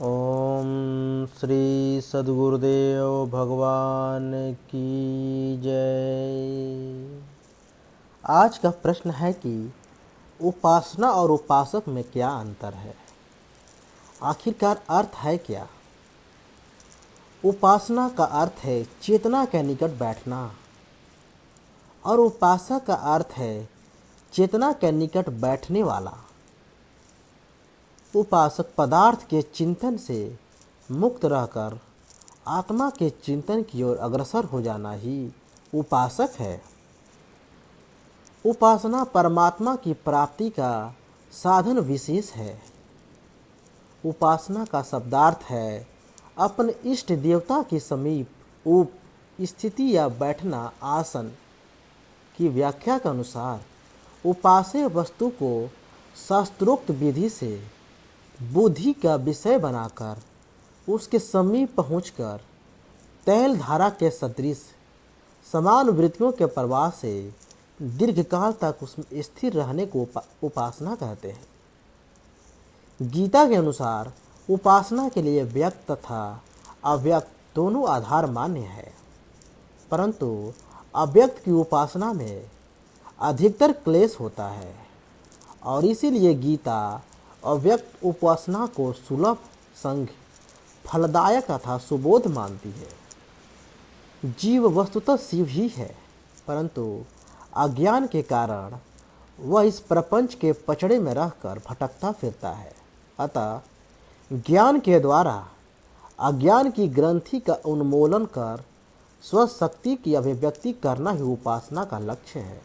ओम श्री सद्गुरुदेव भगवान की जय। आज का प्रश्न है कि उपासना और उपासक में क्या अंतर है। आखिरकार अर्थ है क्या। उपासना का अर्थ है चेतना के निकट बैठना और उपासक का अर्थ है चेतना के निकट बैठने वाला। उपासक पदार्थ के चिंतन से मुक्त रहकर आत्मा के चिंतन की ओर अग्रसर हो जाना ही उपासक है। उपासना परमात्मा की प्राप्ति का साधन विशेष है। उपासना का शब्दार्थ है अपने इष्ट देवता के समीप स्थिति या बैठना। आसन की व्याख्या के अनुसार उपास्य वस्तु को शास्त्रोक्त विधि से बुद्धि का विषय बनाकर उसके समीप पहुंचकर तैल धारा के सदृश समान वृत्तियों के प्रवाह से दीर्घकाल तक उसमें स्थिर रहने को उपासना कहते हैं। गीता के अनुसार उपासना के लिए व्यक्त तथा अव्यक्त दोनों आधार मान्य है, परंतु अव्यक्त की उपासना में अधिकतर क्लेश होता है और इसीलिए गीता अव्यक्त उपासना को सुलभ, संघ, फलदायक तथा सुबोध मानती है। जीव वस्तुतः शिव ही है, परंतु अज्ञान के कारण वह इस प्रपंच के पचड़े में रहकर भटकता फिरता है। अतः ज्ञान के द्वारा अज्ञान की ग्रंथि का उन्मूलन कर स्वशक्ति की अभिव्यक्ति करना ही उपासना का लक्ष्य है,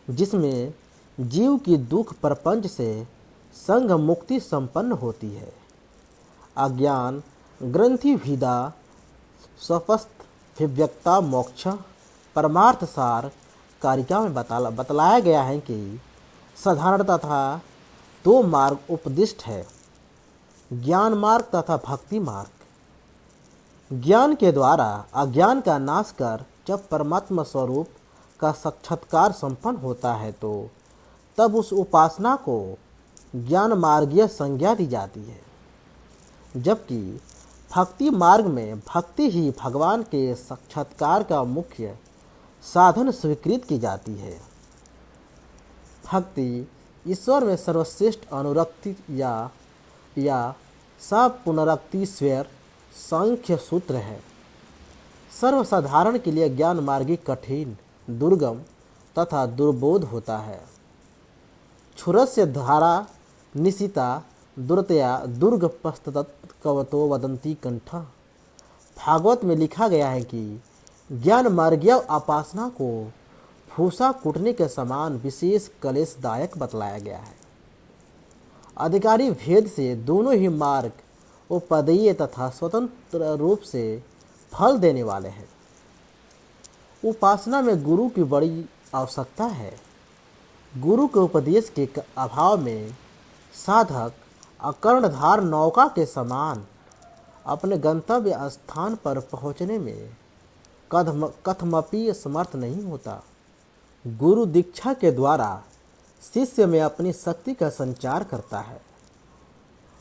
जिसमें जीव की दुख प्रपंच से संग मुक्ति संपन्न होती है। अज्ञान ग्रंथि विदा स्वपस्थिव्यक्ता मोक्ष परमार्थ सार कारिका में बतलाया गया है कि साधारण तथा दो मार्ग उपदिष्ट है, ज्ञान मार्ग तथा भक्ति मार्ग। ज्ञान के द्वारा अज्ञान का नाश कर जब परमात्मा स्वरूप का साक्षात्कार संपन्न होता है तो तब उस उपासना को ज्ञान मार्गीय संज्ञा दी जाती है, जबकि भक्ति मार्ग में भक्ति ही भगवान के साक्षात्कार का मुख्य साधन स्वीकृत की जाती है। भक्ति ईश्वर में सर्वश्रेष्ठ अनुरक्ति या सब पुनरक्ति स्वर सांख्य सूत्र है। सर्वसाधारण के लिए ज्ञान मार्गी कठिन, दुर्गम तथा दुर्बोध होता है। क्षुरस्य धारा निशिता दुर्तया दुर्ग पस्तवतो वदंती कंठ। भागवत में लिखा गया है कि ज्ञान मार्गीय उपासना को भूसा कूटने के समान विशेष कलेशदायक बतलाया गया है। अधिकारी भेद से दोनों ही मार्ग उपदेय तथा स्वतंत्र रूप से फल देने वाले हैं। उपासना में गुरु की बड़ी आवश्यकता है। गुरु के उपदेश के अभाव में साधक अकर्णधार नौका के समान अपने गंतव्य स्थान पर पहुंचने में कथमपि समर्थ नहीं होता। गुरु दीक्षा के द्वारा शिष्य में अपनी शक्ति का संचार करता है।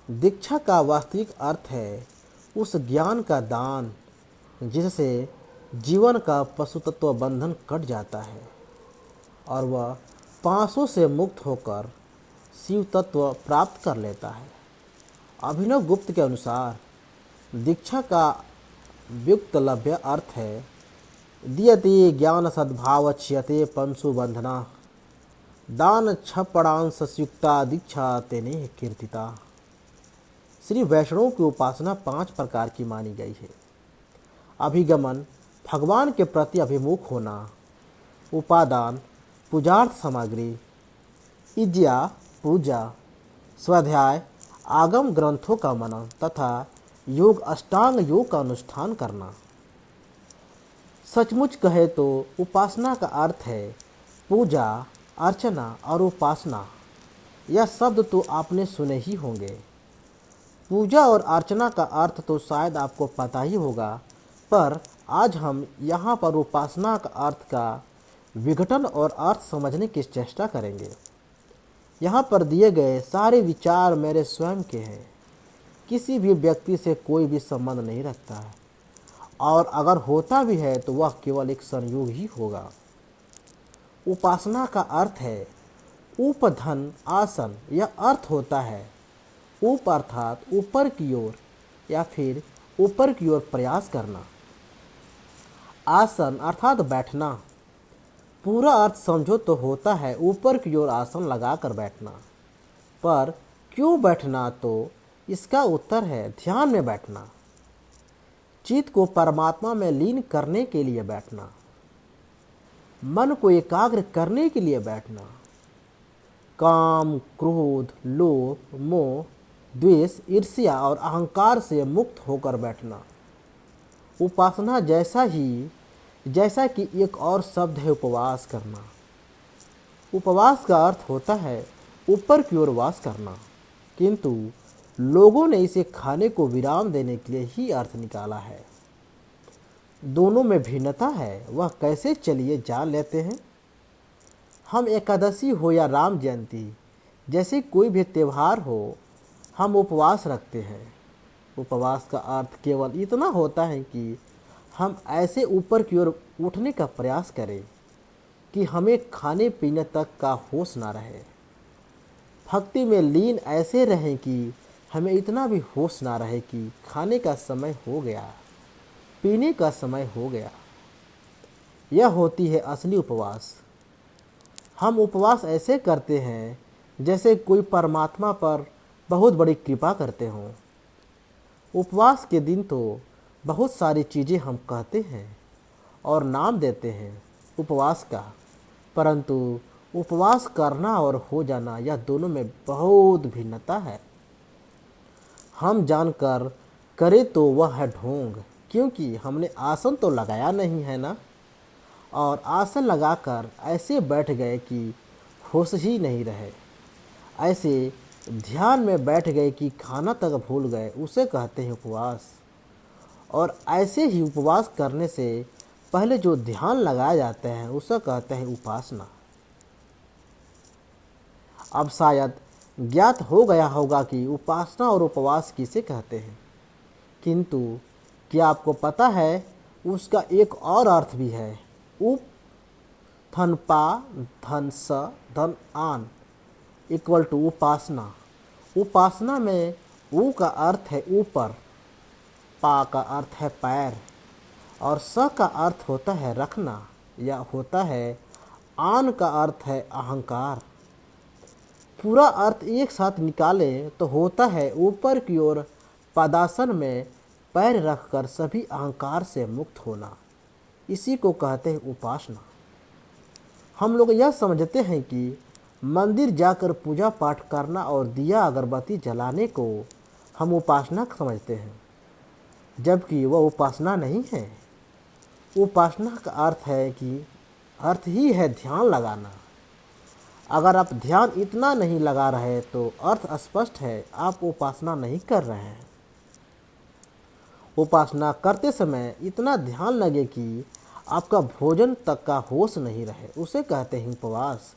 दीक्षा का वास्तविक अर्थ है उस ज्ञान का दान जिससे जीवन का पशुतत्व बंधन कट जाता है और वह पासों से मुक्त होकर शिव तत्व प्राप्त कर लेता है। अभिनव गुप्त के अनुसार दीक्षा का व्युत्पलभ्य अर्थ है दीयते ज्ञान सद्भाव क्षयते पंशु बंधना दान छपड़ांश युक्ता दीक्षा तेने कीर्तिता। श्री वैष्णव की उपासना 5 प्रकार की मानी गई है। अभिगमन भगवान के प्रति अभिमुख होना, उपादान पूजार्थ सामग्री, इज्या पूजा, स्वाध्याय आगम ग्रंथों का मनन तथा योग अष्टांग योग का अनुष्ठान करना। सचमुच कहे तो उपासना का अर्थ है पूजा, अर्चना और उपासना। यह शब्द तो आपने सुने ही होंगे। पूजा और अर्चना का अर्थ तो शायद आपको पता ही होगा, पर आज हम यहाँ पर उपासना का अर्थ का विघटन और अर्थ समझने की चेष्टा करेंगे। यहाँ पर दिए गए सारे विचार मेरे स्वयं के हैं, किसी भी व्यक्ति से कोई भी संबंध नहीं रखता है, और अगर होता भी है तो वह केवल एक संयोग ही होगा। उपासना का अर्थ है उपधन आसन। यह अर्थ होता है उप अर्थात ऊपर की ओर या फिर ऊपर की ओर प्रयास करना। आसन अर्थात बैठना। पूरा अर्थ समझो तो होता है ऊपर की ओर आसन लगाकर बैठना। पर क्यों बैठना, तो इसका उत्तर है ध्यान में बैठना, चित्त को परमात्मा में लीन करने के लिए बैठना, मन को एकाग्र करने के लिए बैठना, काम, क्रोध, लोभ, मोह, द्वेष, ईर्ष्या और अहंकार से मुक्त होकर बैठना। उपासना जैसा कि एक और शब्द है उपवास करना। उपवास का अर्थ होता है ऊपर की ओर वास करना, किंतु लोगों ने इसे खाने को विराम देने के लिए ही अर्थ निकाला है। दोनों में भिन्नता है, वह कैसे चलिए जान लेते हैं। हम एकादशी हो या राम जयंती जैसे कोई भी त्यौहार हो, हम उपवास रखते हैं। उपवास का अर्थ केवल इतना होता है कि हम ऐसे ऊपर की ओर उठने का प्रयास करें कि हमें खाने पीने तक का होश ना रहे। भक्ति में लीन ऐसे रहें कि हमें इतना भी होश ना रहे कि खाने का समय हो गया, पीने का समय हो गया। यह होती है असली उपवास। हम उपवास ऐसे करते हैं जैसे कोई परमात्मा पर बहुत बड़ी कृपा करते हों। उपवास के दिन तो बहुत सारी चीज़ें हम कहते हैं और नाम देते हैं उपवास का, परंतु उपवास करना और हो जाना, यह दोनों में बहुत भिन्नता है। हम जानकर करें तो वह है ढोंग, क्योंकि हमने आसन तो लगाया नहीं है ना, और आसन लगाकर ऐसे बैठ गए कि होश ही नहीं रहे। ऐसे ध्यान में बैठ गए कि खाना तक भूल गए, उसे कहते हैं उपवास। और ऐसे ही उपवास करने से पहले जो ध्यान लगाया जाता है उसे कहते हैं उपासना। अब शायद ज्ञात हो गया होगा कि उपासना और उपवास किसे कहते हैं, किंतु क्या आपको पता है उसका एक और अर्थ भी है। उप धन पा धन स धन आन इक्वल टू उपासना। उपासना में ऊ का अर्थ है ऊपर, पा का अर्थ है पैर, और स का अर्थ होता है रखना या होता है, आन का अर्थ है अहंकार। पूरा अर्थ एक साथ निकालें तो होता है ऊपर की ओर पदासन में पैर रखकर सभी अहंकार से मुक्त होना। इसी को कहते हैं उपासना। हम लोग यह समझते हैं कि मंदिर जाकर पूजा पाठ करना और दिया अगरबत्ती जलाने को हम उपासना समझते हैं, जबकि वह उपासना नहीं है। उपासना का अर्थ ही है ध्यान लगाना। अगर आप ध्यान इतना नहीं लगा रहे तो अर्थ स्पष्ट है, आप उपासना नहीं कर रहे हैं। उपासना करते समय इतना ध्यान लगे कि आपका भोजन तक का होश नहीं रहे, उसे कहते हैं उपवास।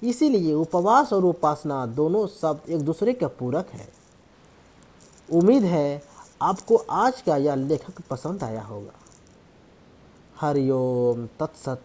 इसीलिए उपवास और उपासना दोनों शब्द एक दूसरे का पूरक है। उम्मीद है आपको आज का यह लेखक पसंद आया होगा। हरिओम तत्सत।